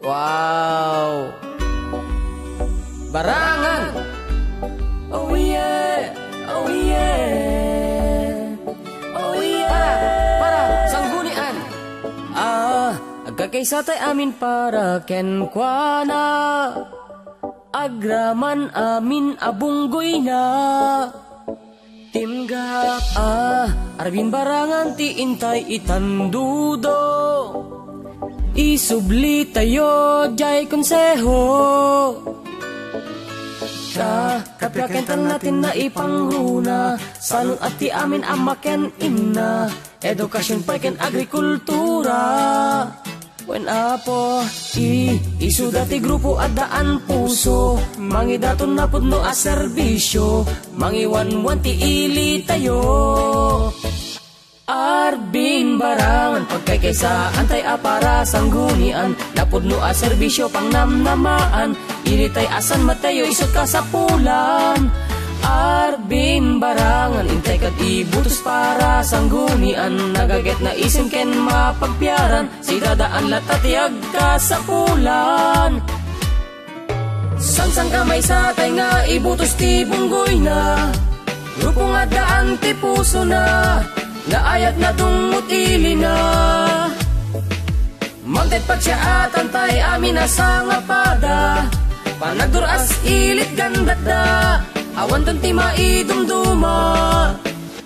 Wow! Barangan! Oh yeah! Oh yeah! Oh yeah! Para sanggunian! Agkakaysa tay amin para kenkwana. Agraman amin abunggoy na. Timgap arbin barangan ti intay itandudo. Isubli tayo jay konseho. Kapyakentan natin na ipangruna. Salon at ti amin amaken inna. Edukasyon pa ken agrikultura. When apo isuda ti grupo at daan puso. Mangidaton na pudno a serbisyo. Mangiwan-wan ti ili tayo. Arbin barangan pagkaykaysa antay para sanggunian. Napudno a serbisyo pang namnamaan. Iritay asan matayo isot ka sa pulan. Arbin barangan intay kat ibutos para sanggunian. Nagaget na isim ken mapagpiaran. Si dadaan latatiag ka sa pulan. Sangsang kamay sa tay nga ibutos ti bunggoy na. Grupo nga daan ti puso na. Naayat na dungot ili na. Magdet pa siya at antay amin na sa ngapada. Panagduras ilit gandat da. Awan dun ti maidumduma.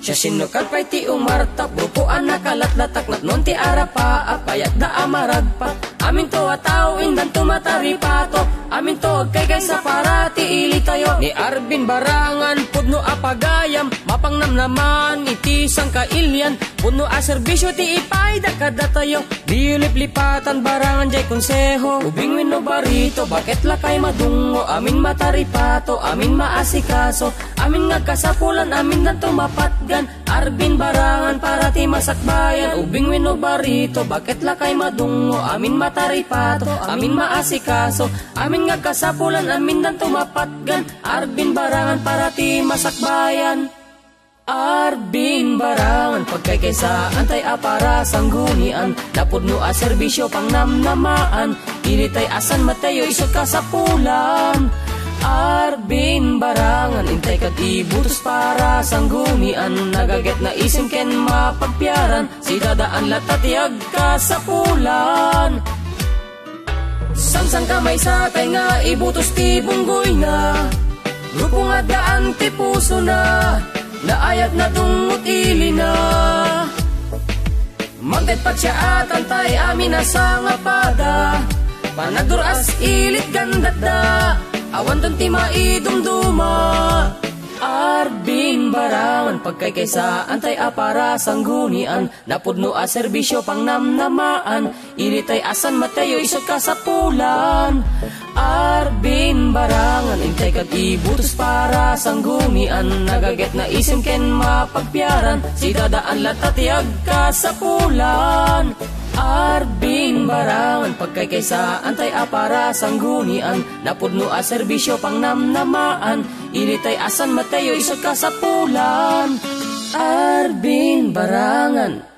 Siya sinukat pa'y ti umartap. Grupuan na kalatlatak nat nun ti arapa. Apayat da amaragpa. Amin to atawin dan tumataripato. Amin to agkay sa para ti ili tayo. Ni Arbin barangan pudno apagayam. Mapangnam naman iti sang kailyan. Pudno a serbisyo ti ipay da kada tayo. Dilip-lipatan barangan jay konseho. Ubing wino barito bakit lakay madungo. Amin mataripato, amin maasikaso. Amin ngagkasapulan, amin na tumapatgan. Arbin barangan para ti masakbayan. Ubing wino barito bakit lakay madungo. Amin mataripato, amin maasikaso. Amin ngagkasapulan, amin na tumapatgan. Arbin barangan para ti masakbayan. Arbin barangan pagkaykaysa antay para sanggunian. Napudno a serbisyo pang namnamaan. Iritay asan matayo isot ka sa pulan. Arbin barangan intay kat ibutos para sanggunian. Nagaget na isim ken mapagpiaran. Si dadaan latatiag ka sa pulan. Sangsang kamay sa tay nga ibutos ti bunggoy na. Grupo nga daan ti puso na. Naayat na dungot ili na. Magdet pa siya at antay amin na sa ngapada. Panagduras ilit gandat da. Awan dun ti maidumduma. Arbin barangan pagkaykaysa antay para sanggunian. Napudno a serbisyo pang namnamaan. Iritay asan matayo isot ka sa pulan. Arbin barangan intay kat ibutos para sanggunian. Nagaget na isim ken mapagpiaran. Si dadaan latatiag ka sa pulan. Arbin barangan pagkaykaysa antay para sanggunian. Napudno a serbisyo pang namnamaan. Iritay asan matayo isot ka sa pulan. Arbin barangan.